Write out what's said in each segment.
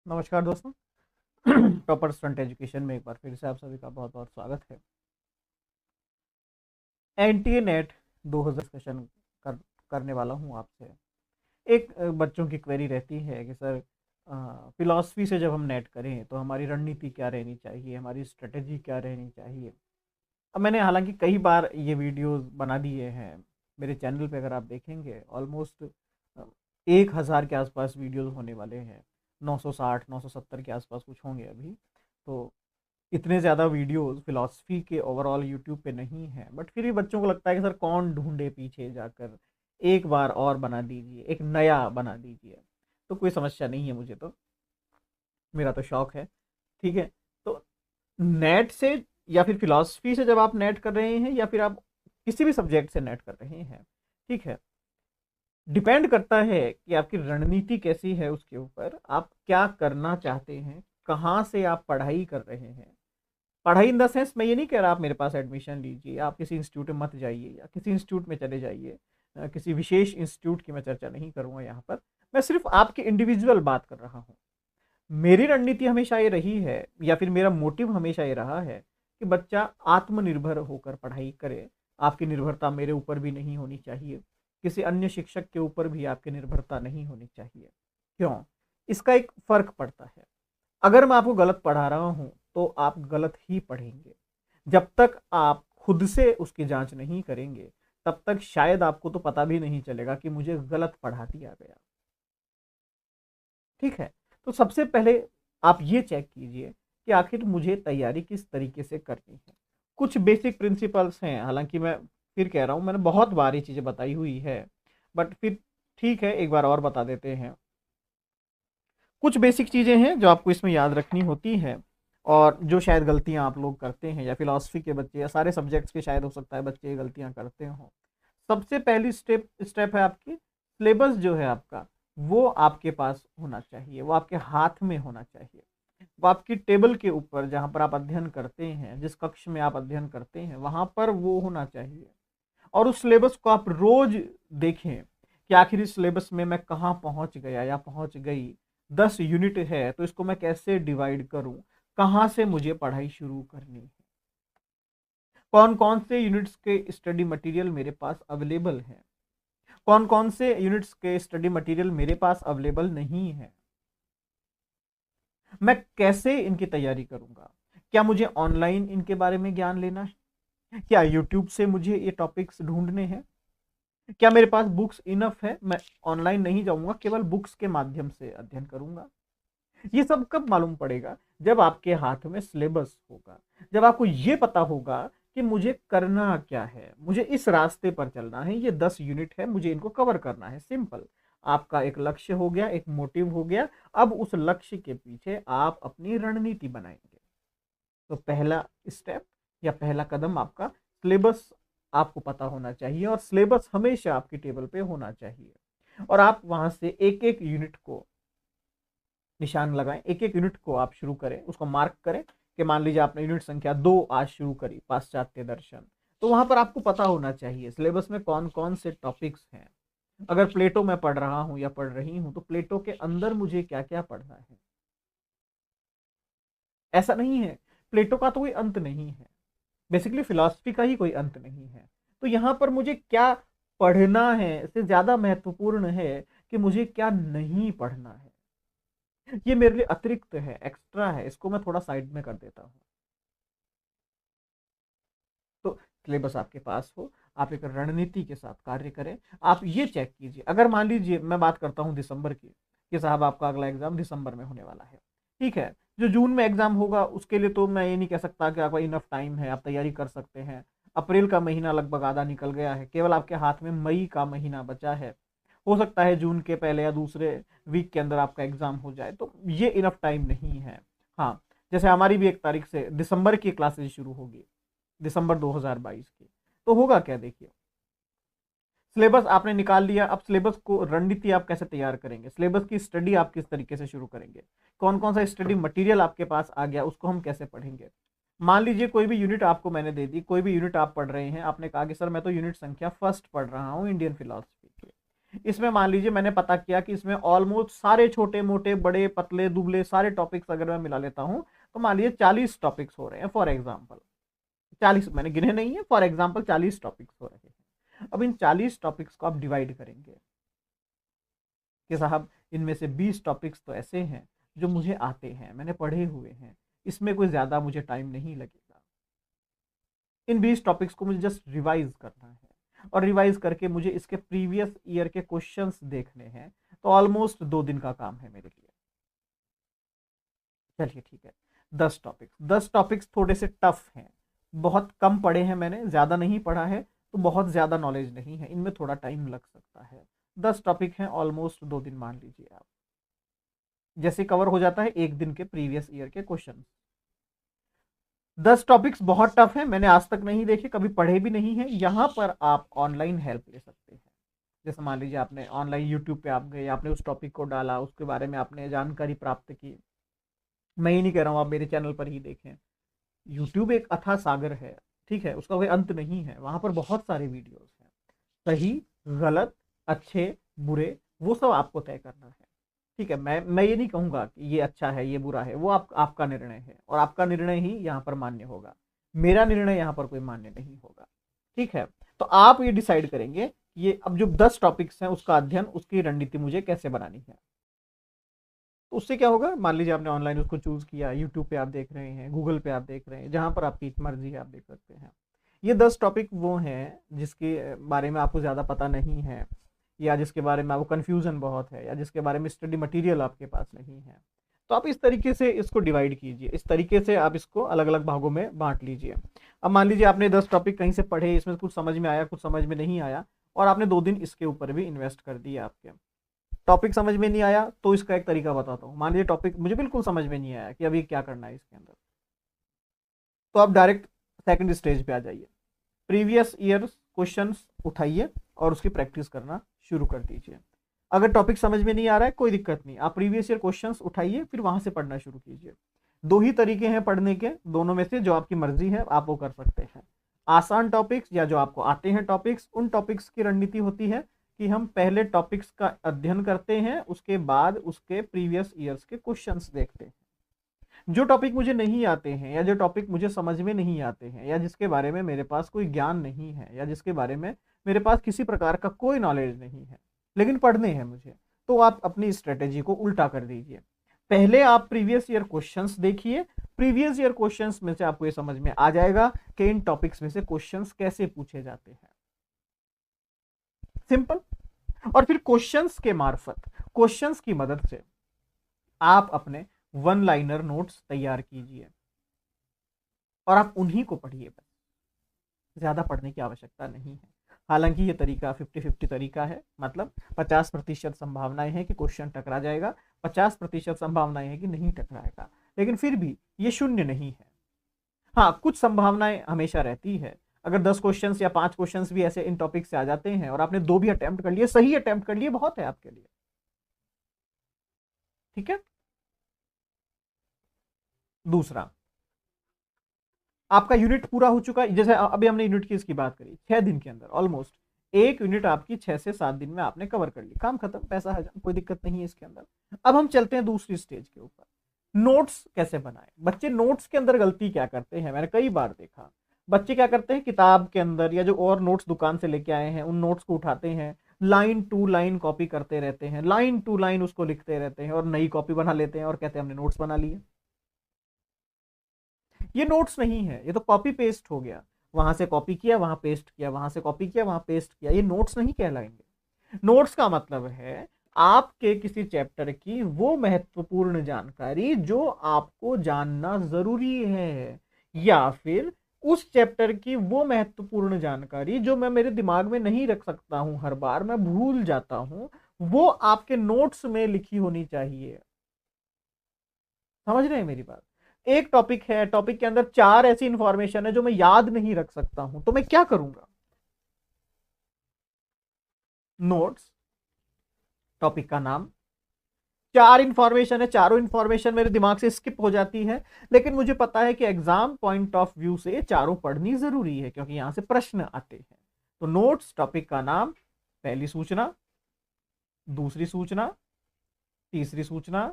नमस्कार दोस्तों। Topper student education में एक बार फिर से आप सभी का बहुत बहुत स्वागत है। एनटीए नेट 2000 डिस्कशन कर, करने वाला हूं आपसे। एक बच्चों की क्वेरी रहती है कि सर फिलॉसफी से जब हम नेट करें तो हमारी रणनीति क्या रहनी चाहिए, हमारी स्ट्रेटेजी क्या रहनी चाहिए। अब मैंने हालांकि कई बार ये वीडियोस बना दिए हैं मेरे चैनल पे, अगर आप देखेंगे ऑलमोस्ट 1000 के आसपास वीडियोस होने वाले हैं। 960 970 के आसपास कुछ होंगे अभी। तो इतने ज़्यादा वीडियोस फिलॉसफी के ओवरऑल यूट्यूब पे नहीं है, बट फिर भी बच्चों को लगता है कि सर कौन ढूंढे पीछे जाकर, एक बार और बना दीजिए, एक नया बना दीजिए। तो कोई समस्या नहीं है मुझे, तो मेरा तो शौक है। ठीक है। तो नेट से या फिर फिलॉसफी से जब आप नेट कर रहे हैं या फिर आप किसी भी सब्जेक्ट से नेट कर रहे हैं, ठीक है, डिपेंड करता है कि आपकी रणनीति कैसी है, उसके ऊपर आप क्या करना चाहते हैं, कहाँ से आप पढ़ाई कर रहे हैं। पढ़ाई इन द सेंस, मैं ये नहीं कह रहा आप मेरे पास एडमिशन लीजिए, आप किसी इंस्टीट्यूट में मत जाइए या किसी इंस्टीट्यूट में चले जाइए। किसी विशेष इंस्टीट्यूट की मैं चर्चा नहीं करूंगा यहाँ पर। मैं सिर्फ आपकी इंडिविजुअल बात कर रहा हूँ। मेरी रणनीति हमेशा ये रही है या फिर मेरा मोटिव हमेशा ये रहा है कि बच्चा आत्मनिर्भर होकर पढ़ाई करे। आपकी निर्भरता मेरे ऊपर भी नहीं होनी चाहिए, किसी अन्य शिक्षक के ऊपर भी आपकी निर्भरता नहीं होनी चाहिए। क्यों? इसका एक फर्क पड़ता है। अगर मैं आपको गलत पढ़ा रहा हूं तो आप गलत ही पढ़ेंगे। जब तक आप खुद से उसकी जांच नहीं करेंगे तब तक शायद आपको तो पता भी नहीं चलेगा कि मुझे गलत पढ़ा दिया गया। ठीक है। तो सबसे पहले आप ये चेक कीजिए कि आखिर मुझे तैयारी किस तरीके से करनी है। कुछ बेसिक प्रिंसिपल्स हैं, हालांकि मैं फिर कह रहा हूं मैंने बहुत बार ये चीजें बताई हुई है, बट फिर ठीक है, एक बार और बता देते हैं। कुछ बेसिक चीज़ें हैं जो आपको इसमें याद रखनी होती है, और जो शायद गलतियां आप लोग करते हैं या फिलॉसफी के बच्चे या सारे सब्जेक्ट्स के शायद हो सकता है बच्चे ये गलतियां करते हों। सबसे पहली स्टेप है आपकी सिलेबस जो है आपका, वो आपके पास होना चाहिए, वो आपके हाथ में होना चाहिए। वो आपकी टेबल के ऊपर जहाँ पर आप अध्ययन करते हैं, जिस कक्ष में आप अध्ययन करते हैं वहाँ पर वो होना चाहिए। और उस सिलेबस को आप रोज देखें कि आखिर इस सिलेबस में मैं कहाँ पहुंच गया या पहुंच गई। 10 यूनिट है तो इसको मैं कैसे डिवाइड करूं, कहाँ से मुझे पढ़ाई शुरू करनी है, कौन कौन से यूनिट्स के स्टडी मटेरियल मेरे पास अवेलेबल है, कौन कौन से यूनिट्स के स्टडी मटेरियल मेरे पास अवेलेबल नहीं है, मैं कैसे इनकी तैयारी करूंगा। क्या मुझे ऑनलाइन इनके बारे में ज्ञान लेना है, क्या यूट्यूब से मुझे ये टॉपिक्स ढूंढने हैं, क्या मेरे पास बुक्स इनफ है, मैं ऑनलाइन नहीं जाऊंगा, केवल बुक्स के माध्यम से अध्ययन करूंगा। ये सब कब मालूम पड़ेगा? जब आपके हाथ में सिलेबस होगा, जब आपको ये पता होगा कि मुझे करना क्या है, मुझे इस रास्ते पर चलना है, ये 10 यूनिट है, मुझे इनको कवर करना है। सिंपल। आपका एक लक्ष्य हो गया, एक मोटिव हो गया। अब उस लक्ष्य के पीछे आप अपनी रणनीति बनाएंगे। तो पहला स्टेप या पहला कदम आपका सिलेबस आपको पता होना चाहिए, और सिलेबस हमेशा आपकी टेबल पे होना चाहिए। और आप वहां से एक एक यूनिट को निशान लगाएं, एक एक यूनिट को आप शुरू करें, उसको मार्क करें कि मान लीजिए आपने यूनिट संख्या 2 आज शुरू करी, पाश्चात्य दर्शन। तो वहां पर आपको पता होना चाहिए सिलेबस में कौन कौन से टॉपिक्स हैं। अगर प्लेटो में पढ़ रहा हूं या पढ़ रही हूं तो प्लेटो के अंदर मुझे क्या क्या पढ़ना है। ऐसा नहीं है, प्लेटो का तो कोई अंत नहीं है, बेसिकली फिलॉसफी का ही कोई अंत नहीं है। तो यहाँ पर मुझे क्या पढ़ना है इससे ज्यादा महत्वपूर्ण है कि मुझे क्या नहीं पढ़ना है। ये मेरे लिए अतिरिक्त है, एक्स्ट्रा है, इसको मैं थोड़ा साइड में कर देता हूँ। तो सिलेबस आपके पास हो, आप एक रणनीति के साथ कार्य करें। आप ये चेक कीजिए, अगर मान लीजिए मैं बात करता हूँ दिसंबर की, कि साहब आपका अगला एग्जाम दिसंबर में होने वाला है। ठीक है। जो जून में एग्जाम होगा उसके लिए तो मैं ये नहीं कह सकता कि आपका इनफ टाइम है, आप तैयारी कर सकते हैं। अप्रैल का महीना लगभग आधा निकल गया है, केवल आपके हाथ में मई का महीना बचा है। हो सकता है जून के पहले या दूसरे वीक के अंदर आपका एग्जाम हो जाए, तो ये इनफ टाइम नहीं है। हाँ, जैसे हमारी भी 1 तारीख से दिसंबर की क्लासेज शुरू होगी, दिसंबर 2022 की। तो होगा क्या, देखिए, सिलेबस आपने निकाल लिया, अब सिलेबस को रणनीति आप कैसे तैयार करेंगे, सिलेबस की स्टडी आप किस तरीके से शुरू करेंगे, कौन कौन सा स्टडी मटेरियल आपके पास आ गया, उसको हम कैसे पढ़ेंगे। मान लीजिए कोई भी यूनिट आपको मैंने दे दी, कोई भी यूनिट आप पढ़ रहे हैं, आपने कहा कि सर मैं तो यूनिट संख्या फर्स्ट पढ़ रहा हूँ इंडियन फिलोसफी की। इसमें मान लीजिए मैंने पता किया कि इसमें ऑलमोस्ट सारे छोटे मोटे बड़े पतले दुबले सारे टॉपिक्स अगर मैं मिला लेता हूं तो मान लीजिए 40 टॉपिक्स हो रहे हैं फॉर एग्जाम्पल। 40 मैंने गिने नहीं है, फॉर एग्जाम्पल 40 टॉपिक्स हो रहे हैं। अब इन 40 टॉपिक्स को आप डिवाइड करेंगे कि साहब इनमें से 20 टॉपिक्स तो ऐसे हैं जो मुझे आते हैं, मैंने पढ़े हुए हैं, इसमें कोई ज़्यादा मुझे टाइम नहीं लगेगा। इन 20 टॉपिक्स को मुझे जस्ट रिवाइज करना है और रिवाइज करके मुझे इसके प्रीवियस ईयर के क्वेश्चंस देखने हैं, तो ऑलमोस्ट 2 दिन का काम है मेरे लिए। चलिए ठीक है, 10 टॉपिक्स थोड़े से टफ हैं, बहुत कम पढ़े हैं मैंने, ज़्यादा नहीं पढ़ा है, तो बहुत ज़्यादा नॉलेज नहीं है, इनमें थोड़ा टाइम लग सकता है। 10 टॉपिक हैं, ऑलमोस्ट 2 दिन मान लीजिए आप, जैसे कवर हो जाता है एक दिन के प्रीवियस ईयर के क्वेश्चन। 10 टॉपिक्स बहुत टफ है, मैंने आज तक नहीं देखे, कभी पढ़े भी नहीं है। यहाँ पर आप ऑनलाइन हेल्प ले सकते हैं। जैसे मान लीजिए आपने ऑनलाइन यूट्यूब पे आप गए, आपने उस टॉपिक को डाला, उसके बारे में आपने जानकारी प्राप्त की। मैं ही नहीं कह रहा हूँ आप मेरे चैनल पर ही देखें, यूट्यूब एक अथाह सागर है, ठीक है, उसका कोई अंत नहीं है, वहां पर बहुत सारे वीडियोस हैं, सही गलत अच्छे बुरे वो सब आपको तय करना है। ठीक है, मैं ये नहीं कहूंगा कि ये अच्छा है ये बुरा है, वो आपका निर्णय है और आपका निर्णय ही यहाँ पर मान्य होगा, मेरा निर्णय यहाँ पर कोई मान्य नहीं होगा। ठीक है, तो आप ये डिसाइड करेंगे ये अब जो 10 टॉपिक्स हैं उसका अध्ययन, उसकी रणनीति मुझे कैसे बनानी है। तो उससे क्या होगा, मान लीजिए आपने ऑनलाइन उसको चूज किया, यूट्यूब पे आप देख रहे हैं, गूगल पे आप देख रहे हैं, जहां पर आपकी मर्जी है आप देख सकते हैं। ये 10 टॉपिक वो हैं जिसके बारे में आपको ज़्यादा पता नहीं है, या जिसके बारे में आपको कन्फ्यूज़न बहुत है, या जिसके बारे में स्टडी मटेरियल आपके पास नहीं है, तो आप इस तरीके से इसको डिवाइड कीजिए, इस तरीके से आप इसको अलग अलग भागों में बांट लीजिए। अब मान लीजिए आपने 10 टॉपिक कहीं से पढ़े, इसमें कुछ समझ में आया कुछ समझ में नहीं आया, और आपने 2 दिन इसके ऊपर भी इन्वेस्ट कर दिया। आपके टॉपिक समझ में नहीं आया तो इसका एक तरीका बताता हूँ। मान लीजिए टॉपिक मुझे बिल्कुल समझ में नहीं आया कि अभी क्या करना है इसके अंदर, तो आप डायरेक्ट सेकंड स्टेज पे आ जाइए, प्रीवियस ईयर क्वेश्चंस उठाइए और उसकी प्रैक्टिस करना शुरू कर दीजिए। अगर टॉपिक समझ में नहीं आ रहा है कोई दिक्कत नहीं, आप प्रीवियस ईयर क्वेश्चंस उठाइए फिर वहां से पढ़ना शुरू कीजिए। 2 ही तरीके हैं पढ़ने के, दोनों में से जो आपकी मर्जी है आप वो कर सकते हैं। आसान टॉपिक्स या जो आपको आते हैं टॉपिक्स, उन टॉपिक्स की रणनीति होती है कि हम पहले टॉपिक्स का अध्ययन करते हैं, उसके बाद उसके प्रीवियस ईयर्स के क्वेश्चंस देखते हैं। जो टॉपिक मुझे नहीं आते हैं, या जो टॉपिक मुझे समझ में नहीं आते हैं, या जिसके बारे में मेरे पास कोई ज्ञान नहीं है, या जिसके बारे में मेरे पास किसी प्रकार का कोई नॉलेज नहीं है, लेकिन पढ़ने हैं मुझे, तो आप अपनी स्ट्रेटेजी को उल्टा कर दीजिए। पहले आप प्रीवियस ईयर क्वेश्चंस देखिए, प्रीवियस ईयर क्वेश्चंस में से आपको ये समझ में आ जाएगा कि इन टॉपिक्स में से क्वेश्चंस कैसे पूछे जाते हैं। सिंपल। और फिर क्वेश्चंस के मार्फत, क्वेश्चंस की मदद से आप अपने 1 लाइनर नोट्स तैयार कीजिए और आप उन्हीं को पढ़िए, बस ज्यादा पढ़ने की आवश्यकता नहीं है। हालांकि ये तरीका 50-50 तरीका है, मतलब 50% संभावनाएं हैं कि क्वेश्चन टकरा जाएगा, 50% संभावनाएं हैं कि नहीं टकराएगा, लेकिन फिर भी ये शून्य नहीं है। हाँ, कुछ संभावनाएं हमेशा रहती है। अगर 10 क्वेश्चंस या 5 क्वेश्चंस भी ऐसे इन टॉपिक से आ जाते हैं और आपने 2 भी अटेम्प्ट कर लिए, सही अटेम्प्ट कर लिए, बहुत है आपके लिए। ठीक है। दूसरा, आपका यूनिट पूरा हो चुका है, जैसे अभी हमने यूनिट की इसकी बात करी, 6 दिन के अंदर ऑलमोस्ट एक यूनिट आपकी 6 से 7 दिन में आपने कवर कर ली, काम खत्म, पैसा हजम, कोई दिक्कत नहीं है इसके अंदर। अब हम चलते हैं दूसरी स्टेज के ऊपर, नोट्स कैसे बनाए। बच्चे नोट्स के अंदर गलती क्या करते हैं, मैंने कई बार देखा, बच्चे क्या करते हैं, किताब के अंदर या जो और नोट्स दुकान से लेके आए हैं उन नोट्स को उठाते हैं, लाइन टू लाइन कॉपी करते रहते हैं, लाइन टू लाइन उसको लिखते रहते हैं और नई कॉपी बना लेते हैं और कहते हैं हमने नोट्स बना लिए। ये नोट्स नहीं है, ये तो कॉपी पेस्ट हो गया, वहां से कॉपी किया वहां पेस्ट किया, वहां से कॉपी किया वहां पेस्ट किया, ये नोट्स नहीं कहलाएंगे। नोट्स का मतलब है आपके किसी चैप्टर की वो महत्वपूर्ण जानकारी जो आपको जानना जरूरी है, या फिर उस चैप्टर की वो महत्वपूर्ण जानकारी जो मैं मेरे दिमाग में नहीं रख सकता हूं, हर बार मैं भूल जाता हूं, वो आपके नोट्स में लिखी होनी चाहिए। समझ रहे हैं मेरी बात। एक टॉपिक है, टॉपिक के अंदर 4 ऐसी इंफॉर्मेशन है जो मैं याद नहीं रख सकता हूं, तो मैं क्या करूंगा, नोट्स, टॉपिक का नाम, 4 इंफॉर्मेशन है, चारों इंफॉर्मेशन मेरे दिमाग से स्किप हो जाती है, लेकिन मुझे पता है कि एग्जाम पॉइंट ऑफ व्यू से चारों पढ़नी जरूरी है क्योंकि यहां से प्रश्न आते हैं। तो नोट्स, टॉपिक का नाम, पहली सूचना, दूसरी सूचना, तीसरी सूचना,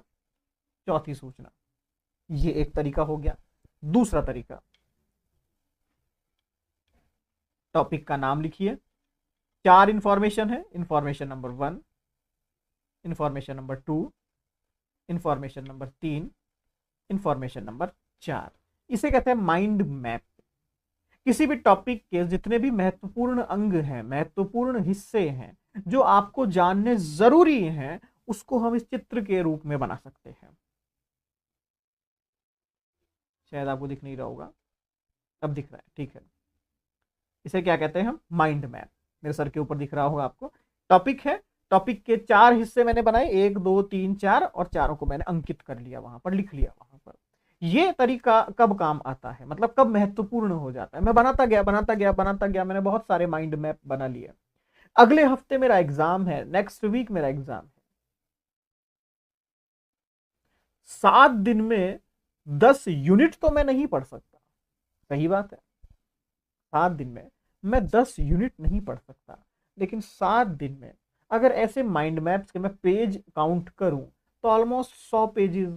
चौथी सूचना। ये एक तरीका हो गया। दूसरा तरीका, टॉपिक का नाम लिखिए, 4 इंफॉर्मेशन है, information number 1, information number 2, information number 3, information number 4। इसे कहते हैं माइंड मैप। किसी भी टॉपिक के जितने भी महत्वपूर्ण अंग हैं, महत्वपूर्ण हिस्से हैं जो आपको जानने जरूरी हैं, उसको हम इस चित्र के रूप में बना सकते हैं। शायद आपको दिख नहीं रहा होगा, अब दिख रहा है, ठीक है। इसे क्या कहते हैं हम? Mind map. मेरे सर के ऊपर दिख रहा होगा आपको। टॉपिक है, टॉपिक के 4 हिस्से मैंने बनाए, 1 2 3 4, और चारों को मैंने अंकित कर लिया, वहां पर लिख लिया वहां पर। ये तरीका कब काम आता है, मतलब कब महत्वपूर्ण हो जाता है? मैं बनाता गया बनाता गया बनाता गया, मैंने बहुत सारे माइंड मैप बना लिए। अगले हफ्ते मेरा एग्जाम है, नेक्स्ट वीक मेरा एग्जाम है, 7 दिन में 10 यूनिट तो मैं नहीं पढ़ सकता, सही बात है। 7 दिन में मैं 10 यूनिट नहीं पढ़ सकता, लेकिन 7 दिन में अगर ऐसे माइंड मैप्स के मैं पेज काउंट करूं तो ऑलमोस्ट 100 पेजेस,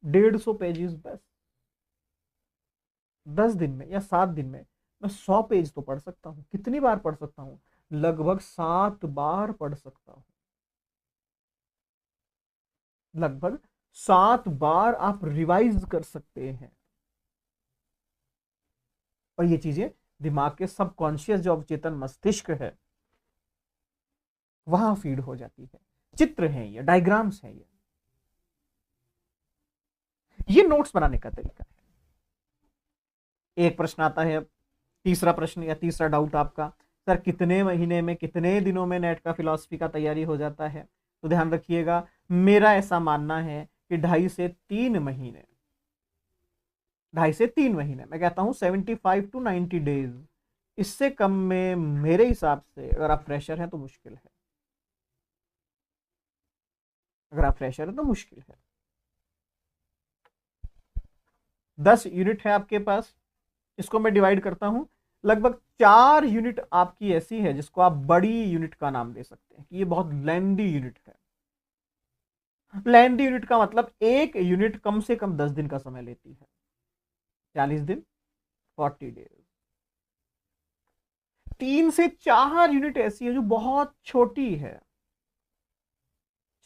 150 पेजेस बस। 10 दिन में या 7 दिन में मैं 100 पेज तो पढ़ सकता हूं। कितनी बार पढ़ सकता हूं? लगभग 7 बार पढ़ सकता हूं। लगभग 7 बार आप रिवाइज कर सकते हैं, और ये चीजें दिमाग के सबकॉन्शियस जो अवचेतन मस्तिष्क है वहां फीड हो जाती है। चित्र हैं ये, डायग्राम्स हैं ये नोट्स बनाने का तरीका है। एक प्रश्न आता है, तीसरा प्रश्न या तीसरा डाउट आपका, सर कितने महीने में, कितने दिनों में नेट का फिलॉसफी का तैयारी हो जाता है? तो ध्यान रखिएगा, मेरा ऐसा मानना है कि 2.5 से 3 महीने, 2.5 से 3 महीने, मैं कहता हूं 75 to 90 डेज। इससे कम में मेरे हिसाब से अगर आप फ्रेशर हैं तो मुश्किल है। अगर आप फ्रेशर हैं तो मुश्किल है। 10 यूनिट है आपके पास, इसको मैं डिवाइड करता हूं। लगभग 4 यूनिट आपकी ऐसी है जिसको आप बड़ी यूनिट का नाम दे सकते हैं कि ये बहुत लेंदी यूनिट है। लेंदी यूनिट का मतलब एक यूनिट कम से कम 10 दिन का समय लेती है, 40 दिन, 40 डेज। 3 से 4 यूनिट ऐसी है जो बहुत छोटी है।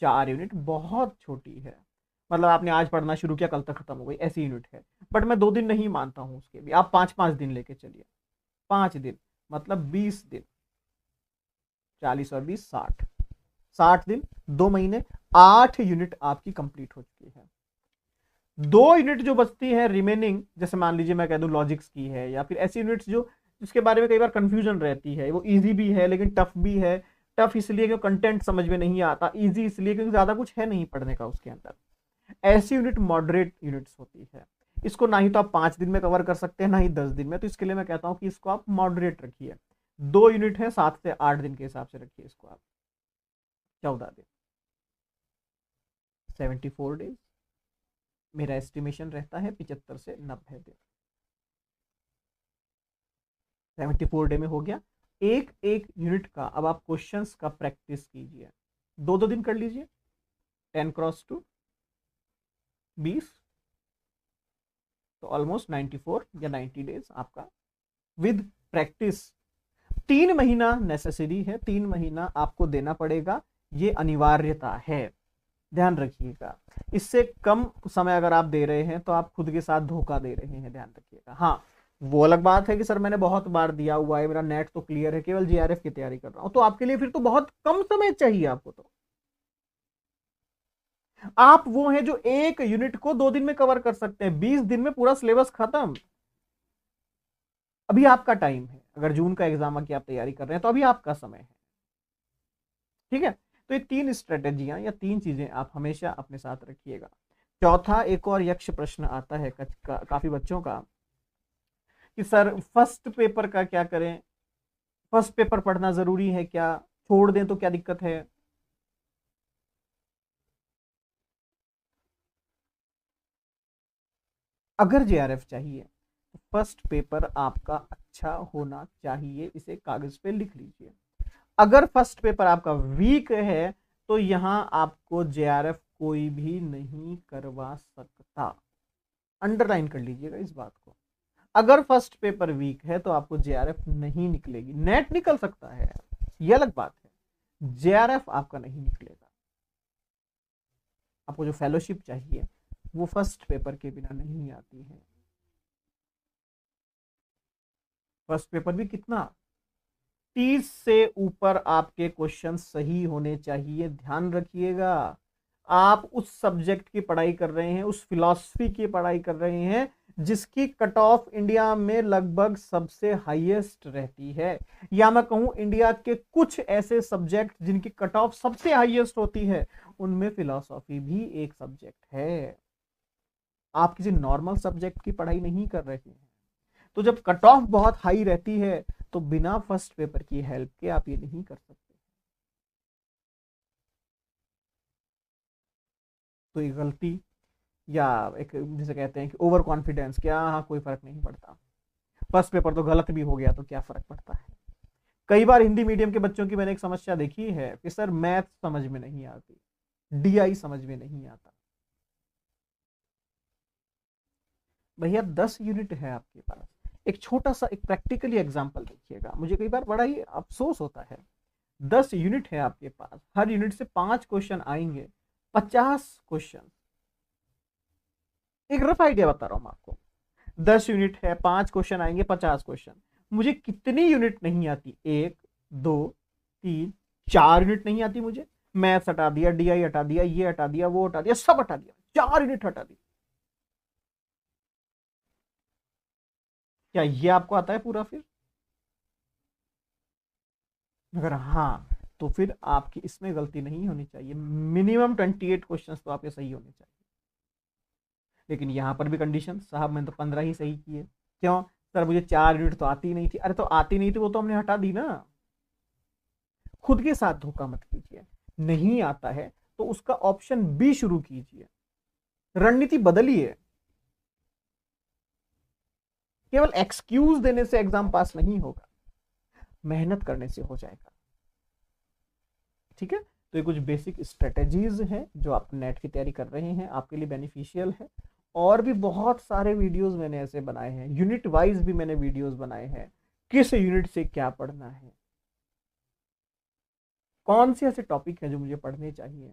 4 यूनिट बहुत छोटी है, मतलब आपने आज पढ़ना शुरू किया, कल तक खत्म हो गई, ऐसी यूनिट है। बट मैं 2 दिन नहीं मानता हूं उसके भी, आप 5-5 दिन लेके चलिए। 5 दिन मतलब 20 दिन, 40 और 20 60, 60 दिन, 2 महीने, 8 यूनिट आपकी कंप्लीट हो चुकी है। 2 यूनिट जो बचती है रिमेनिंग, जैसे मान लीजिए मैं कह दूं लॉजिक्स की है, या फिर ऐसी यूनिट्स जो जिसके बारे में कई बार कंफ्यूजन रहती है, वो इजी भी है लेकिन टफ भी है। टफ इसलिए क्योंकि कंटेंट समझ में नहीं आता, इजी इसलिए क्योंकि ज्यादा कुछ है नहीं पढ़ने का उसके अंदर। ऐसी यूनिट मॉडरेट यूनिट्स होती है। इसको ना ही तो आप 5 दिन में कवर कर सकते हैं, ना ही 10 दिन में, तो इसके लिए मैं कहता हूं कि इसको आप मॉडरेट रखिए। 2 यूनिट है, 7 से 8 दिन के हिसाब से रखिए इसको आप। 14 दिन, 74 डेज। मेरा एस्टिमेशन रहता है 75 से 90 दिन। 74 डे में हो गया। एक एक यूनिट का अब आप क्वेश्चंस का प्रैक्टिस कीजिए, 2-2 दिन कर लीजिए। 10 क्रॉस 2 20, तो ऑलमोस्ट 94 या 90 डेज आपका विद प्रैक्टिस। 3 महीना नेसेसरी है, 3 महीना आपको देना पड़ेगा, ये अनिवार्यता है, ध्यान रखिएगा। इससे कम समय अगर आप दे रहे हैं तो आप खुद के साथ धोखा दे रहे हैं, ध्यान रखिएगा। हाँ, वो अलग बात है कि सर मैंने बहुत बार दिया हुआ है, मेरा नेट तो क्लियर है, केवल जीआरएफ की तैयारी कर रहा हूं, तो आपके लिए फिर तो बहुत कम समय चाहिए आपको। तो आप वो हैं जो एक यूनिट को 2 दिन में कवर कर सकते हैं, 20 दिन में पूरा सिलेबस खत्म। अभी आपका टाइम है, अगर जून का एग्जाम की आप तैयारी कर रहे हैं तो अभी आपका समय है, ठीक है। तो ये 3 स्ट्रेटेजियां या 3 चीजें आप हमेशा अपने साथ रखिएगा। चौथा, एक और यक्ष प्रश्न आता है काफी बच्चों का कि सर फर्स्ट पेपर का क्या करें, फर्स्ट पेपर पढ़ना जरूरी है क्या, छोड़ दें तो क्या दिक्कत है? अगर जेआरएफ चाहिए तो फर्स्ट पेपर आपका अच्छा होना चाहिए, इसे कागज पे लिख लीजिए। अगर फर्स्ट पेपर आपका वीक है तो यहां आपको जेआरएफ कोई भी नहीं करवा सकता। अंडरलाइन कर लीजिएगा इस बात को। अगर फर्स्ट पेपर वीक है तो आपको जेआरएफ नहीं निकलेगी। नेट निकल सकता है, यह अलग बात है, जेआरएफ आपका नहीं निकलेगा। आपको जो फेलोशिप चाहिए वो फर्स्ट पेपर के बिना नहीं आती है। फर्स्ट पेपर भी कितना, 30 से ऊपर आपके क्वेश्चन सही होने चाहिए। ध्यान रखिएगा, आप उस सब्जेक्ट की पढ़ाई कर रहे हैं, उस फिलॉसफी की पढ़ाई कर रहे हैं जिसकी कट ऑफ इंडिया में लगभग सबसे हाईएस्ट रहती है, या मैं कहूं इंडिया के कुछ ऐसे सब्जेक्ट जिनकी कट ऑफ सबसे हाईएस्ट होती है, उनमें फिलॉसफी भी एक सब्जेक्ट है। आप किसी नॉर्मल सब्जेक्ट की पढ़ाई नहीं कर रहे हैं, तो जब कट ऑफ बहुत हाई रहती है तो बिना फर्स्ट पेपर की हेल्प के आप ये नहीं कर सकते। तो ये गलती या एक जिसे कहते हैं कि ओवर कॉन्फिडेंस, क्या हाँ कोई फर्क नहीं पड़ता, फर्स्ट पेपर तो गलत भी हो गया तो क्या फर्क पड़ता है। कई बार हिंदी मीडियम के बच्चों की मैंने एक समस्या देखी है कि सर मैथ समझ में नहीं आती, डीआई समझ में नहीं आता। भैया 10 यूनिट है आपके पास, एक छोटा सा एक प्रैक्टिकली एग्जांपल देखिएगा। मुझे कई बार बड़ा ही अफसोस होता है, 10 यूनिट है आपके पास, हर यूनिट से 5 क्वेश्चन आएंगे, 50 क्वेश्चन। एक रफ आइडिया बता रहा हूं मैं आपको, 10 यूनिट है, 5 क्वेश्चन आएंगे, 50 क्वेश्चन। मुझे कितनी यूनिट नहीं आती, 1 2 3 4 यूनिट नहीं आती मुझे। मैथ्स हटा दिया, डीआई हटा दिया, ये हटा दिया, वो हटा दिया, सब हटा दिया, 4 यूनिट हटा दी। क्या ये आपको आता है पूरा? फिर अगर हाँ, तो फिर आपकी इसमें गलती नहीं होनी चाहिए। मिनिमम 28 क्वेश्चन तो आपके सही होने चाहिए। लेकिन यहां पर भी कंडीशन, साहब मैंने तो 15 ही सही किए। क्यों सर? मुझे 4 यूनिट तो आती नहीं थी। अरे तो आती नहीं थी, वो तो हमने हटा दी ना। खुद के साथ धोखा मत कीजिए। नहीं आता है तो उसका ऑप्शन बी शुरू कीजिए, रणनीति बदलिए। केवल एक्सक्यूज देने से एग्जाम पास नहीं होगा, मेहनत करने से हो जाएगा। ठीक है, तो ये कुछ बेसिक स्ट्रेटेजीज हैं जो आप नेट की तैयारी कर रहे हैं, आपके लिए बेनिफिशियल है। और भी बहुत सारे वीडियोस मैंने ऐसे बनाए हैं, यूनिट वाइज भी मैंने वीडियोस बनाए हैं, किस यूनिट से क्या पढ़ना है, कौन से ऐसे टॉपिक हैं जो मुझे पढ़ने चाहिए,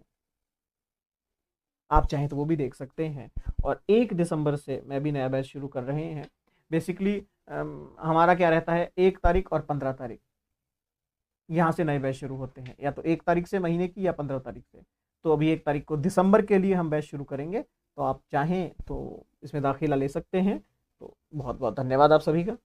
आप चाहें तो वो भी देख सकते हैं। और 1 दिसंबर से मैं भी नया बैच शुरू कर रहे हैं। बेसिकली हमारा क्या रहता है, 1 तारीख और 15 तारीख यहाँ से नए बैच शुरू होते हैं, या तो 1 तारीख से महीने की या 15 तारीख से। तो अभी 1 तारीख को दिसंबर के लिए हम बैच शुरू करेंगे, तो आप चाहें तो इसमें दाखिला ले सकते हैं। तो बहुत बहुत धन्यवाद आप सभी का।